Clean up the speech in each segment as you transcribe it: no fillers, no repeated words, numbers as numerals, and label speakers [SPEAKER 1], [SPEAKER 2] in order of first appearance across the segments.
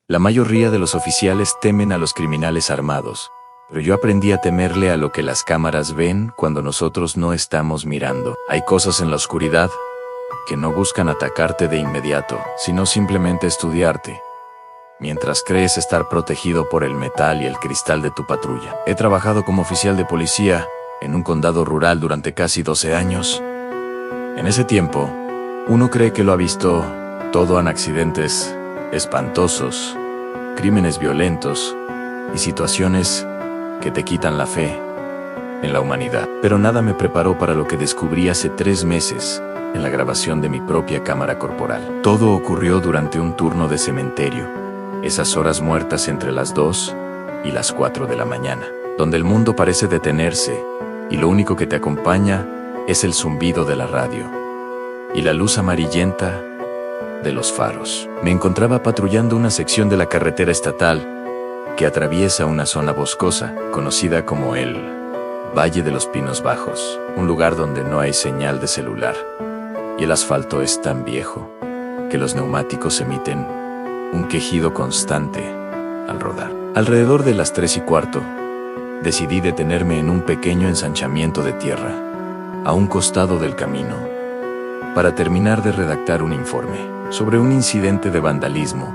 [SPEAKER 1] La mayoría de los oficiales temen a los criminales armados, pero yo aprendí a temerle a lo que las cámaras ven cuando nosotros no estamos mirando. Hay cosas en la oscuridad que no buscan atacarte de inmediato, sino simplemente estudiarte, mientras crees estar protegido por el metal y el cristal de tu patrulla. He trabajado como oficial de policía en un condado rural durante casi 12 años. En ese tiempo, uno cree que lo ha visto todo en accidentes espantosos, crímenes violentos y situaciones que te quitan la fe en la humanidad. Pero nada me preparó para lo que descubrí hace 3 meses en la grabación de mi propia cámara corporal. Todo ocurrió durante un turno de cementerio, esas horas muertas entre las 2 y las 4 de la mañana, donde el mundo parece detenerse y lo único que te acompaña es el zumbido de la radio y la luz amarillenta de los faros. Me encontraba patrullando una sección de la carretera estatal que atraviesa una zona boscosa conocida como el Valle de los Pinos Bajos, un lugar donde no hay señal de celular y el asfalto es tan viejo que los neumáticos emiten un quejido constante al rodar. Alrededor de las 3:15, decidí detenerme en un pequeño ensanchamiento de tierra, a un costado del camino, para terminar de redactar un informe sobre un incidente de vandalismo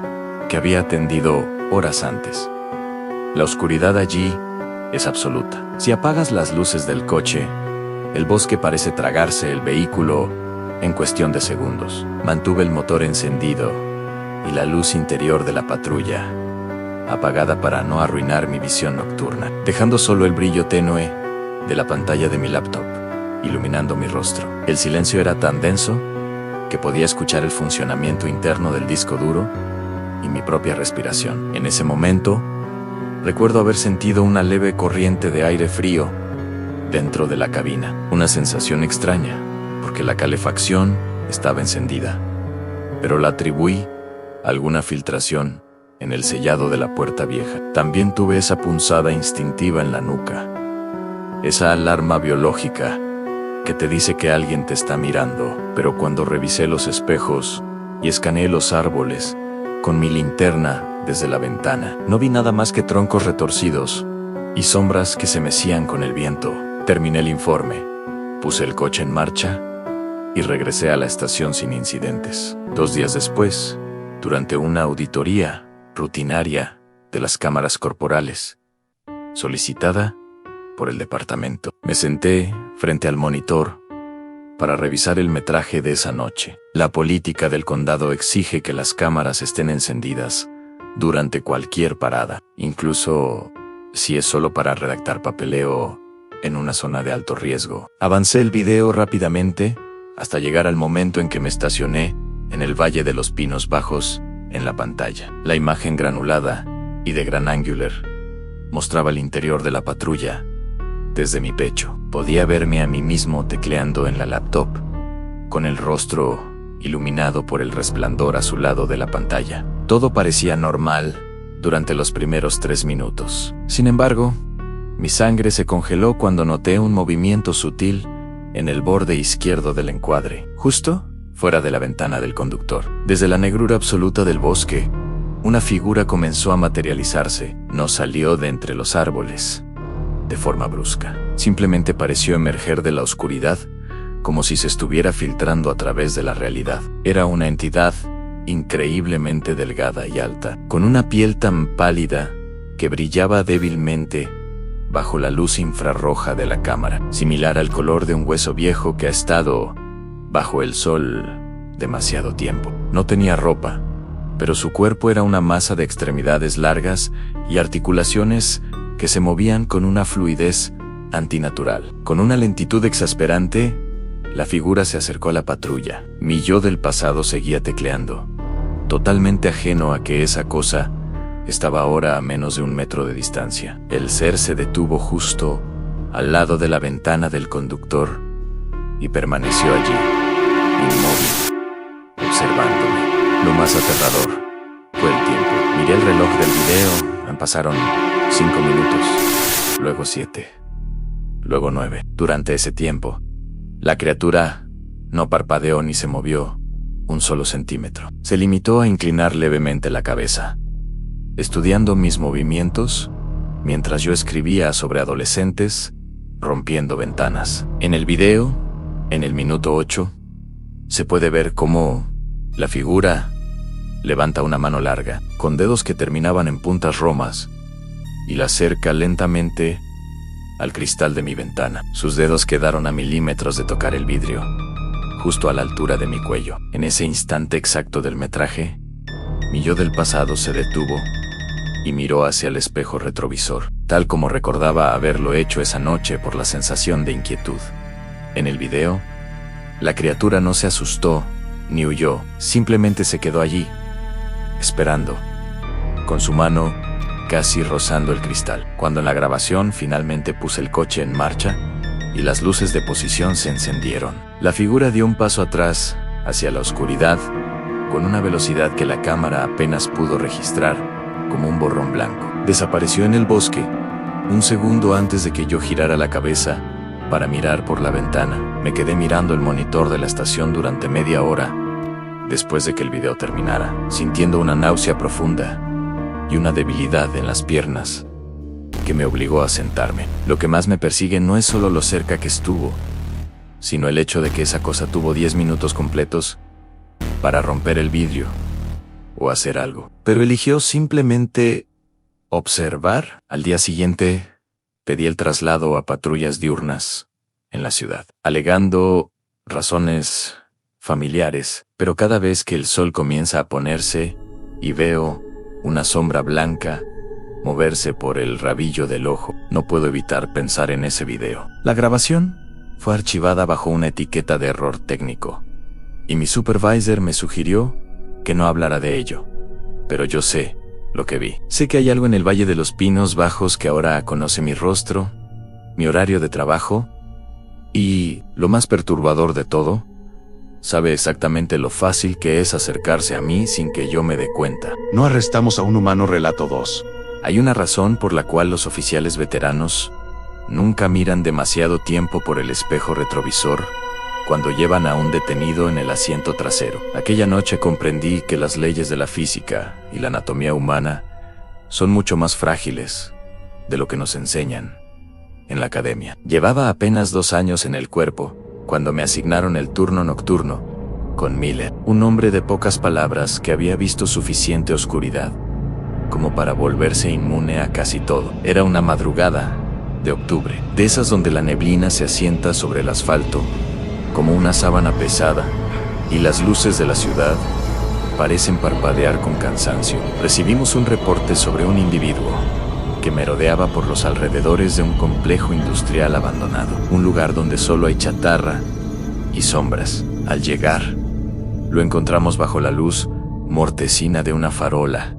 [SPEAKER 1] que había atendido horas antes. La oscuridad allí es absoluta. Si apagas las luces del coche, el bosque parece tragarse el vehículo en cuestión de segundos. Mantuve el motor encendido y la luz interior de la patrulla apagada para no arruinar mi visión nocturna, dejando solo el brillo tenue de la pantalla de mi laptop, iluminando mi rostro. El silencio era tan denso que podía escuchar el funcionamiento interno del disco duro y mi propia respiración. En ese momento, recuerdo haber sentido una leve corriente de aire frío dentro de la cabina, una sensación extraña, porque la calefacción estaba encendida, pero la atribuí a alguna filtración en el sellado de la puerta vieja. También tuve esa punzada instintiva en la nuca, esa alarma biológica que te dice que alguien te está mirando. Pero cuando revisé los espejos y escaneé los árboles con mi linterna desde la ventana, no vi nada más que troncos retorcidos y sombras que se mecían con el viento. Terminé el informe, puse el coche en marcha y regresé a la estación sin incidentes. 2 días después, durante una auditoría rutinaria de las cámaras corporales, solicitada por el departamento, me senté frente al monitor para revisar el metraje de esa noche. La política del condado exige que las cámaras estén encendidas durante cualquier parada, incluso si es solo para redactar papeleo en una zona de alto riesgo. Avancé el video rápidamente hasta llegar al momento en que me estacioné en el Valle de los Pinos Bajos en la pantalla. La imagen granulada y de gran angular mostraba el interior de la patrulla desde mi pecho. Podía verme a mí mismo tecleando en la laptop, con el rostro iluminado por el resplandor azulado de la pantalla. Todo parecía normal durante los primeros 3 minutos. Sin embargo, mi sangre se congeló cuando noté un movimiento sutil en el borde izquierdo del encuadre, justo fuera de la ventana del conductor. Desde la negrura absoluta del bosque, una figura comenzó a materializarse. No salió de entre los árboles de forma brusca. Simplemente pareció emerger de la oscuridad, como si se estuviera filtrando a través de la realidad. Era una entidad increíblemente delgada y alta, con una piel tan pálida que brillaba débilmente bajo la luz infrarroja de la cámara, similar al color de un hueso viejo que ha estado bajo el sol demasiado tiempo. No tenía ropa, pero su cuerpo era una masa de extremidades largas y articulaciones que se movían con una fluidez antinatural. Con una lentitud exasperante, la figura se acercó a la patrulla. Mi yo del pasado seguía tecleando, totalmente ajeno a que esa cosa estaba ahora a menos de 1 metro de distancia. El ser se detuvo justo al lado de la ventana del conductor y permaneció allí, inmóvil, observándome. Lo más aterrador fue el tiempo. Miré el reloj del video, pasaron 5 minutos, luego 7, luego 9. Durante ese tiempo, la criatura no parpadeó ni se movió 1 solo centímetro. Se limitó a inclinar levemente la cabeza, estudiando mis movimientos, mientras yo escribía sobre adolescentes rompiendo ventanas. En el video, en el minuto 8, se puede ver cómo la figura levanta una mano larga, con dedos que terminaban en puntas romas, y la acerca lentamente al cristal de mi ventana. Sus dedos quedaron a milímetros de tocar el vidrio, justo a la altura de mi cuello. En ese instante exacto del metraje, mi yo del pasado se detuvo y miró hacia el espejo retrovisor, tal como recordaba haberlo hecho esa noche por la sensación de inquietud. En el video, la criatura no se asustó ni huyó, simplemente se quedó allí, esperando, con su mano casi rozando el cristal. Cuando en la grabación finalmente puse el coche en marcha y las luces de posición se encendieron, la figura dio un paso atrás hacia la oscuridad con una velocidad que la cámara apenas pudo registrar, como un borrón blanco. Desapareció en el bosque, un segundo antes de que yo girara la cabeza para mirar por la ventana. Me quedé mirando el monitor de la estación durante media hora después de que el video terminara, sintiendo una náusea profunda y una debilidad en las piernas que me obligó a sentarme. Lo que más me persigue no es solo lo cerca que estuvo, sino el hecho de que esa cosa tuvo 10 minutos completos para romper el vidrio o hacer algo, pero eligió simplemente observar. Al día siguiente, pedí el traslado a patrullas diurnas en la ciudad, alegando razones familiares, pero cada vez que el sol comienza a ponerse y veo una sombra blanca moverse por el rabillo del ojo, no puedo evitar pensar en ese video. La grabación fue archivada bajo una etiqueta de error técnico, y mi supervisor me sugirió que no hablara de ello. Pero yo sé lo que vi. Sé que hay algo en el Valle de los Pinos Bajos que ahora conoce mi rostro, mi horario de trabajo, y, lo más perturbador de todo, sabe exactamente lo fácil que es acercarse a mí sin que yo me dé cuenta.
[SPEAKER 2] No arrestamos a un humano, relato 2.
[SPEAKER 1] Hay una razón por la cual los oficiales veteranos nunca miran demasiado tiempo por el espejo retrovisor cuando llevan a un detenido en el asiento trasero. Aquella noche comprendí que las leyes de la física y la anatomía humana son mucho más frágiles de lo que nos enseñan en la academia. Llevaba apenas 2 años en el cuerpo cuando me asignaron el turno nocturno con Miller, un hombre de pocas palabras que había visto suficiente oscuridad como para volverse inmune a casi todo. Era una madrugada de octubre, de esas donde la neblina se asienta sobre el asfalto como una sábana pesada, y las luces de la ciudad parecen parpadear con cansancio. Recibimos un reporte sobre un individuo que merodeaba por los alrededores de un complejo industrial abandonado, un lugar donde solo hay chatarra y sombras. Al llegar, lo encontramos bajo la luz mortecina de una farola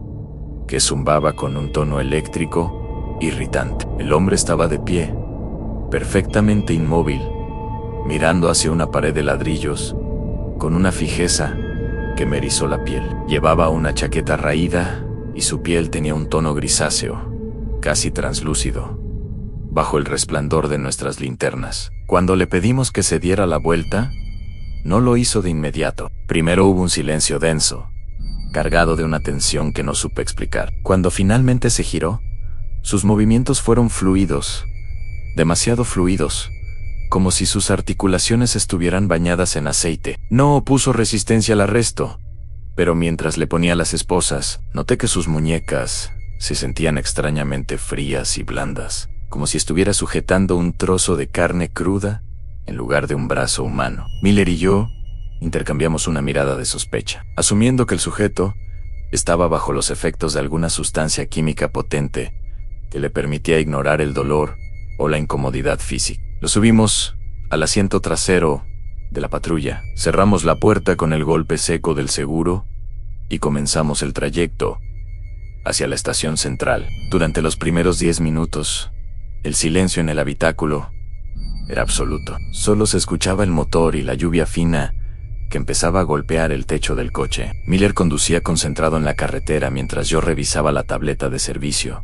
[SPEAKER 1] que zumbaba con un tono eléctrico irritante. El hombre estaba de pie, perfectamente inmóvil, mirando hacia una pared de ladrillos, con una fijeza que me erizó la piel. Llevaba una chaqueta raída y su piel tenía un tono grisáceo, casi translúcido, bajo el resplandor de nuestras linternas. Cuando le pedimos que se diera la vuelta, no lo hizo de inmediato. Primero hubo un silencio denso, cargado de una tensión que no supe explicar. Cuando finalmente se giró, sus movimientos fueron fluidos, demasiado fluidos, como si sus articulaciones estuvieran bañadas en aceite. No opuso resistencia al arresto, pero mientras le ponía las esposas, noté que sus muñecas se sentían extrañamente frías y blandas, como si estuviera sujetando un trozo de carne cruda en lugar de un brazo humano. Miller y yo intercambiamos una mirada de sospecha, asumiendo que el sujeto estaba bajo los efectos de alguna sustancia química potente que le permitía ignorar el dolor o la incomodidad física. Lo subimos al asiento trasero de la patrulla, cerramos la puerta con el golpe seco del seguro y comenzamos el trayecto hacia la estación central. Durante los primeros 10 minutos, el silencio en el habitáculo era absoluto. Solo se escuchaba el motor y la lluvia fina que empezaba a golpear el techo del coche. Miller conducía concentrado en la carretera mientras yo revisaba la tableta de servicio,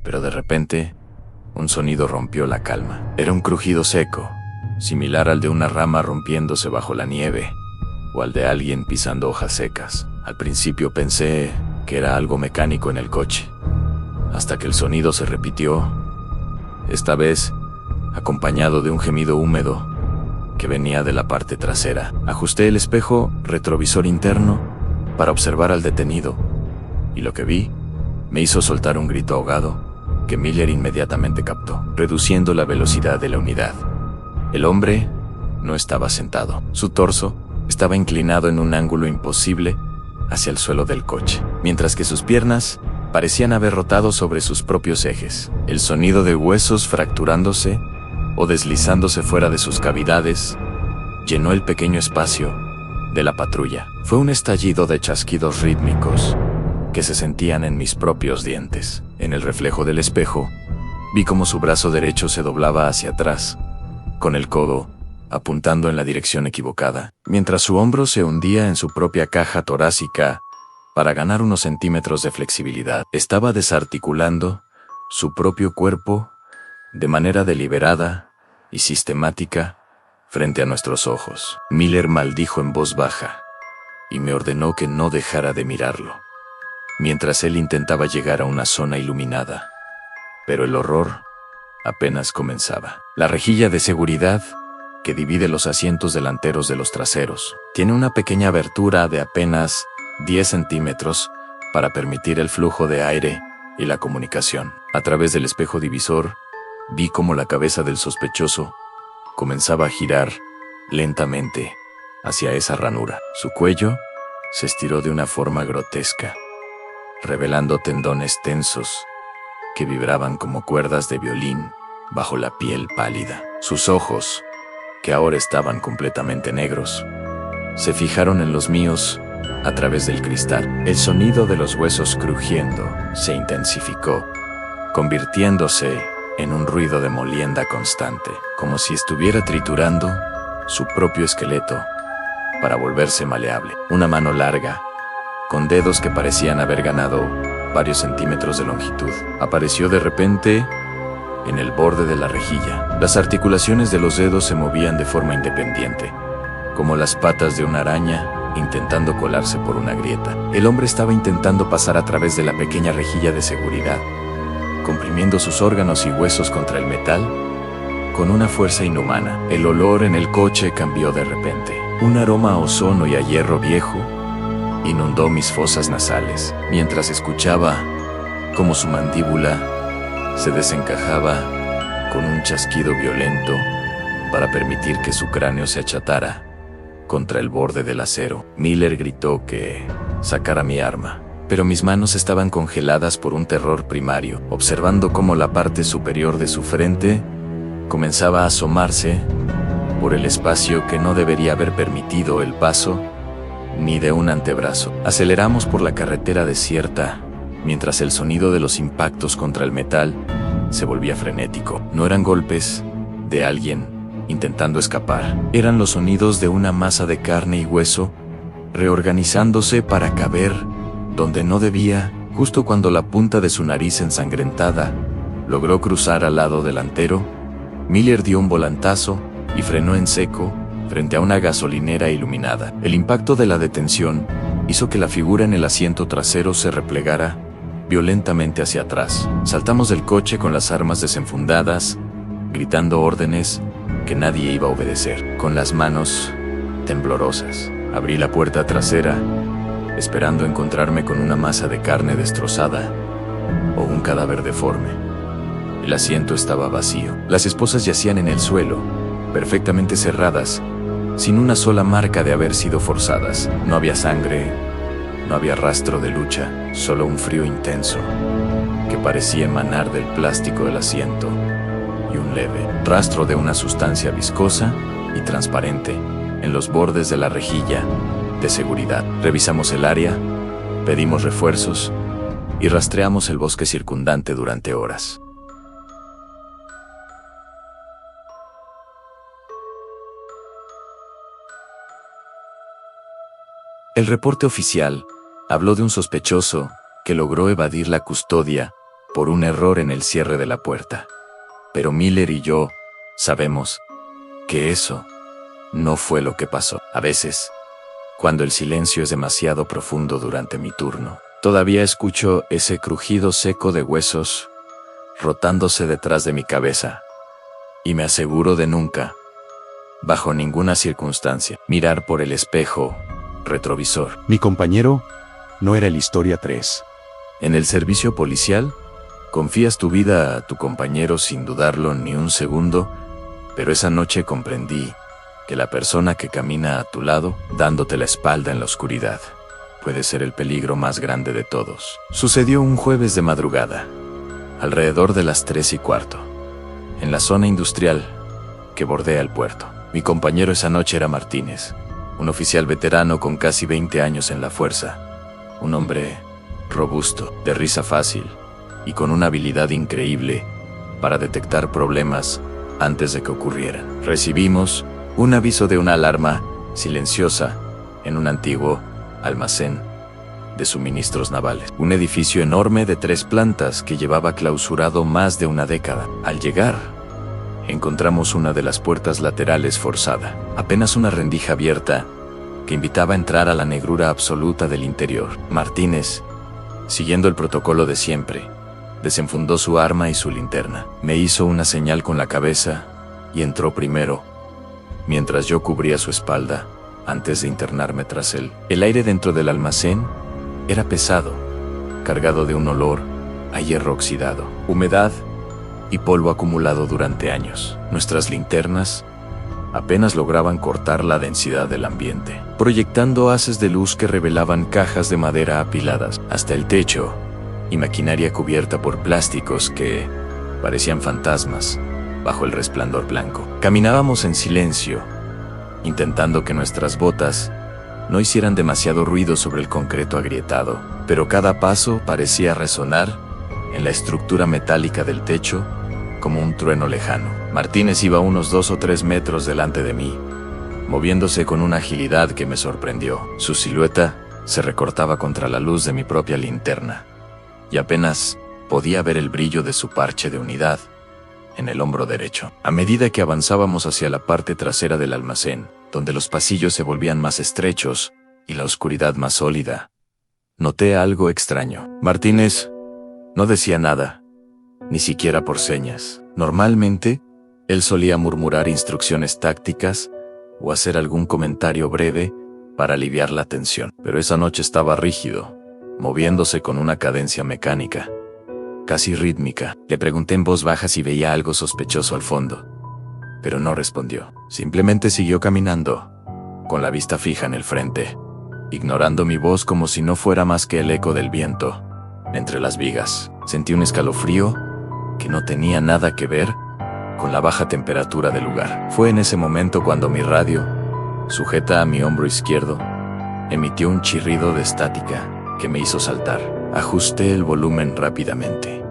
[SPEAKER 1] pero de repente un sonido rompió la calma. Era un crujido seco, similar al de una rama rompiéndose bajo la nieve, o al de alguien pisando hojas secas. Al principio pensé que era algo mecánico en el coche, hasta que el sonido se repitió, esta vez acompañado de un gemido húmedo que venía de la parte trasera. Ajusté el espejo retrovisor interno para observar al detenido, y lo que vi me hizo soltar un grito ahogado que Miller inmediatamente captó, reduciendo la velocidad de la unidad. El hombre no estaba sentado. Su torso estaba inclinado en un ángulo imposible hacia el suelo del coche, mientras que sus piernas parecían haber rotado sobre sus propios ejes. El sonido de huesos fracturándose o deslizándose fuera de sus cavidades llenó el pequeño espacio de la patrulla. Fue un estallido de chasquidos rítmicos que se sentían en mis propios dientes. En el reflejo del espejo, vi cómo su brazo derecho se doblaba hacia atrás, con el codo apuntando en la dirección equivocada, mientras su hombro se hundía en su propia caja torácica para ganar unos centímetros de flexibilidad. Estaba desarticulando su propio cuerpo de manera deliberada y sistemática frente a nuestros ojos. Miller maldijo en voz baja y me ordenó que no dejara de mirarlo, mientras él intentaba llegar a una zona iluminada. Pero el horror apenas comenzaba. La rejilla de seguridad que divide los asientos delanteros de los traseros tiene una pequeña abertura de apenas 10 centímetros para permitir el flujo de aire y la comunicación. A través del espejo divisor, vi cómo la cabeza del sospechoso comenzaba a girar lentamente hacia esa ranura. Su cuello se estiró de una forma grotesca, revelando tendones tensos que vibraban como cuerdas de violín bajo la piel pálida. Sus ojos, que ahora estaban completamente negros, se fijaron en los míos a través del cristal. El sonido de los huesos crujiendo se intensificó, convirtiéndose en un ruido de molienda constante, como si estuviera triturando su propio esqueleto para volverse maleable. Una mano larga, con dedos que parecían haber ganado varios centímetros de longitud, apareció de repente en el borde de la rejilla. Las articulaciones de los dedos se movían de forma independiente, como las patas de una araña intentando colarse por una grieta. El hombre estaba intentando pasar a través de la pequeña rejilla de seguridad, comprimiendo sus órganos y huesos contra el metal con una fuerza inhumana. El olor en el coche cambió de repente. Un aroma a ozono y a hierro viejo inundó mis fosas nasales, mientras escuchaba cómo su mandíbula se desencajaba con un chasquido violento para permitir que su cráneo se achatara contra el borde del acero. Miller gritó que sacara mi arma, pero mis manos estaban congeladas por un terror primario, observando cómo la parte superior de su frente comenzaba a asomarse por el espacio que no debería haber permitido el paso ni de un antebrazo. Aceleramos por la carretera desierta, mientras el sonido de los impactos contra el metal se volvía frenético. No eran golpes de alguien intentando escapar, eran los sonidos de una masa de carne y hueso reorganizándose para caber donde no debía. Justo cuando la punta de su nariz ensangrentada logró cruzar al lado delantero, Miller dio un volantazo y frenó en seco frente a una gasolinera iluminada. El impacto de la detención hizo que la figura en el asiento trasero se replegara violentamente hacia atrás. Saltamos del coche con las armas desenfundadas, gritando órdenes que nadie iba a obedecer. Con las manos temblorosas, abrí la puerta trasera, esperando encontrarme con una masa de carne destrozada o un cadáver deforme. El asiento estaba vacío. Las esposas yacían en el suelo, perfectamente cerradas, sin una sola marca de haber sido forzadas. No había sangre, no había rastro de lucha, solo un frío intenso que parecía emanar del plástico del asiento y un leve rastro de una sustancia viscosa y transparente en los bordes de la rejilla de seguridad. Revisamos el área, pedimos refuerzos y rastreamos el bosque circundante durante horas. El reporte oficial habló de un sospechoso que logró evadir la custodia por un error en el cierre de la puerta. Pero Miller y yo sabemos que eso no fue lo que pasó. A veces, cuando el silencio es demasiado profundo durante mi turno, Todavía escucho ese crujido seco de huesos rotándose detrás de mi cabeza, y me aseguro de nunca, bajo ninguna circunstancia, mirar por el espejo retrovisor.
[SPEAKER 2] Mi compañero no era el historia 3.
[SPEAKER 1] En el servicio policial, confías tu vida a tu compañero sin dudarlo ni un segundo, pero esa noche comprendí que la persona que camina a tu lado, dándote la espalda en la oscuridad, puede ser el peligro más grande de todos. Sucedió un jueves de madrugada, alrededor de las 3:15, en la zona industrial que bordea el puerto. Mi compañero esa noche era Martínez, un oficial veterano con casi 20 años en la fuerza, un hombre robusto, de risa fácil y con una habilidad increíble para detectar problemas antes de que ocurrieran. Recibimos un aviso de una alarma silenciosa en un antiguo almacén de suministros navales. Un edificio enorme de 3 plantas que llevaba clausurado más de una década. Al llegar, encontramos una de las puertas laterales forzada, apenas una rendija abierta que invitaba a entrar a la negrura absoluta del interior. Martínez, siguiendo el protocolo de siempre, desenfundó su arma y su linterna. Me hizo una señal con la cabeza y entró primero, mientras yo cubría su espalda antes de internarme tras él. El aire dentro del almacén era pesado, cargado de un olor a hierro oxidado, humedad y polvo acumulado durante años. Nuestras linternas apenas lograban cortar la densidad del ambiente, proyectando haces de luz que revelaban cajas de madera apiladas hasta el techo y maquinaria cubierta por plásticos que parecían fantasmas bajo el resplandor blanco. Caminábamos en silencio, intentando que nuestras botas no hicieran demasiado ruido sobre el concreto agrietado, pero cada paso parecía resonar en la estructura metálica del techo como un trueno lejano. Martínez iba a unos 2 o 3 metros delante de mí, moviéndose con una agilidad que me sorprendió. Su silueta se recortaba contra la luz de mi propia linterna, y apenas podía ver el brillo de su parche de unidad en el hombro derecho. A medida que avanzábamos hacia la parte trasera del almacén, donde los pasillos se volvían más estrechos y la oscuridad más sólida, noté algo extraño. Martínez no decía nada, ni siquiera por señas. Normalmente, él solía murmurar instrucciones tácticas o hacer algún comentario breve para aliviar la tensión, pero esa noche estaba rígido, moviéndose con una cadencia mecánica, casi rítmica. Le pregunté en voz baja si veía algo sospechoso al fondo, pero no respondió. Simplemente siguió caminando, con la vista fija en el frente, ignorando mi voz como si no fuera más que el eco del viento entre las vigas. Sentí un escalofrío que no tenía nada que ver con la baja temperatura del lugar. Fue en ese momento cuando mi radio, sujeta a mi hombro izquierdo, emitió un chirrido de estática que me hizo saltar. Ajusté el volumen rápidamente,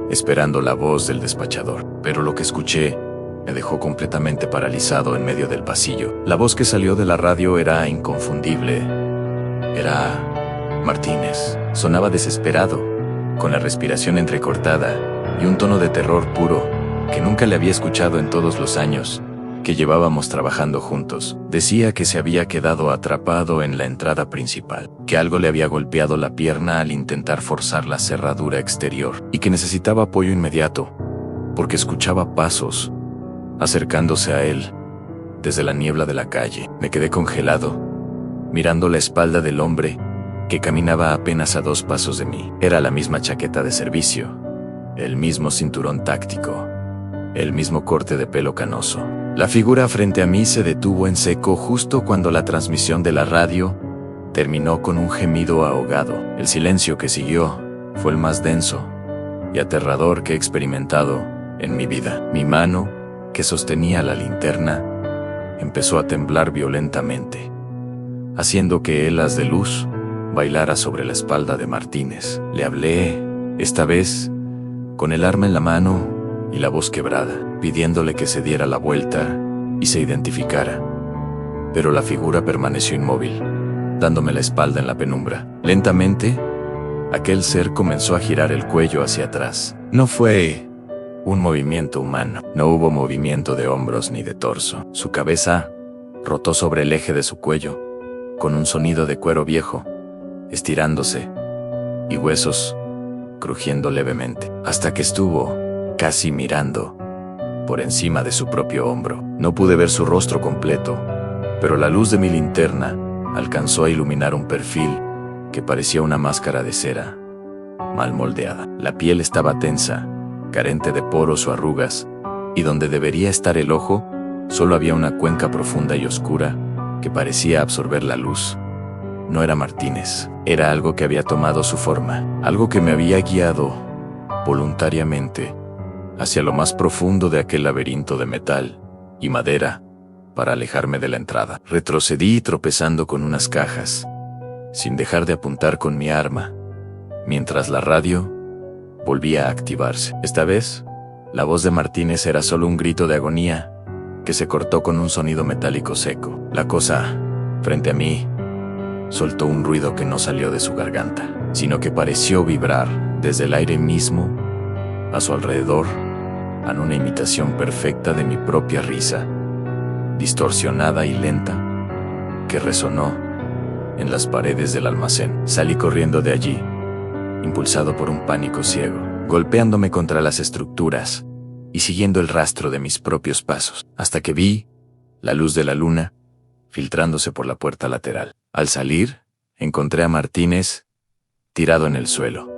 [SPEAKER 1] esperando la voz del despachador, pero lo que escuché me dejó completamente paralizado en medio del pasillo. La voz que salió de la radio era inconfundible. Era Martínez. Sonaba desesperado, con la respiración entrecortada y un tono de terror puro que nunca le había escuchado en todos los años que llevábamos trabajando juntos. Decía que se había quedado atrapado en la entrada principal, que algo le había golpeado la pierna al intentar forzar la cerradura exterior y que necesitaba apoyo inmediato, porque escuchaba pasos acercándose a él desde la niebla de la calle. Me quedé congelado, mirando la espalda del hombre que caminaba apenas a 2 pasos de mí. Era la misma chaqueta de servicio, el mismo cinturón táctico, el mismo corte de pelo canoso. La figura frente a mí se detuvo en seco justo cuando la transmisión de la radio terminó con un gemido ahogado. El silencio que siguió fue el más denso y aterrador que he experimentado en mi vida. Mi mano, que sostenía la linterna, empezó a temblar violentamente, haciendo que el haz de luz bailara sobre la espalda de Martínez. Le hablé, esta vez, con el arma en la mano y la voz quebrada, pidiéndole que se diera la vuelta y se identificara. Pero la figura permaneció inmóvil, dándome la espalda en la penumbra. Lentamente, aquel ser comenzó a girar el cuello hacia atrás. No fue un movimiento humano. No hubo movimiento de hombros ni de torso. Su cabeza rotó sobre el eje de su cuello, con un sonido de cuero viejo, estirándose y huesos crujiendo levemente, hasta que estuvo casi mirando por encima de su propio hombro. No pude ver su rostro completo, pero la luz de mi linterna alcanzó a iluminar un perfil que parecía una máscara de cera mal moldeada. La piel estaba tensa, carente de poros o arrugas, y donde debería estar el ojo, solo había una cuenca profunda y oscura que parecía absorber la luz. No era Martínez, era algo que había tomado su forma, algo que me había guiado voluntariamente hacia lo más profundo de aquel laberinto de metal y madera para alejarme de la entrada. Retrocedí tropezando con unas cajas, sin dejar de apuntar con mi arma, mientras la radio volvía a activarse. Esta vez, la voz de Martínez era solo un grito de agonía que se cortó con un sonido metálico seco. La cosa, frente a mí, soltó un ruido que no salió de su garganta, sino que pareció vibrar desde el aire mismo a su alrededor, en una imitación perfecta de mi propia risa, distorsionada y lenta, que resonó en las paredes del almacén. Salí corriendo de allí, impulsado por un pánico ciego, golpeándome contra las estructuras y siguiendo el rastro de mis propios pasos, hasta que vi la luz de la luna filtrándose por la puerta lateral. Al salir, encontré a Martínez tirado en el suelo.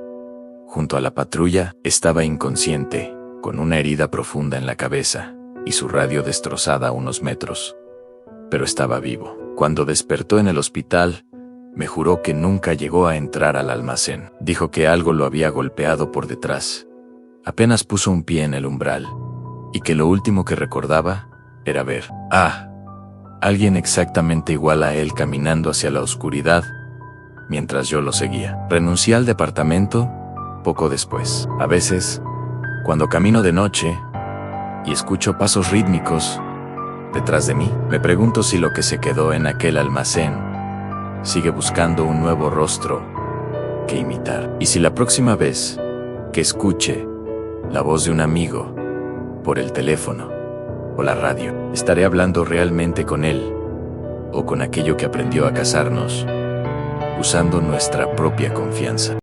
[SPEAKER 1] Junto a la patrulla, estaba inconsciente, con una herida profunda en la cabeza y su radio destrozada a unos metros. Pero estaba vivo. Cuando despertó en el hospital, me juró que nunca llegó a entrar al almacén. Dijo que algo lo había golpeado por detrás. Apenas puso un pie en el umbral, y que lo último que recordaba era ver alguien exactamente igual a él caminando hacia la oscuridad, mientras yo lo seguía. Renuncié al departamento poco después. A veces, cuando camino de noche y escucho pasos rítmicos detrás de mí, me pregunto si lo que se quedó en aquel almacén sigue buscando un nuevo rostro que imitar. Y si la próxima vez que escuche la voz de un amigo por el teléfono o la radio, estaré hablando realmente con él o con aquello que aprendió a cazarnos usando nuestra propia confianza.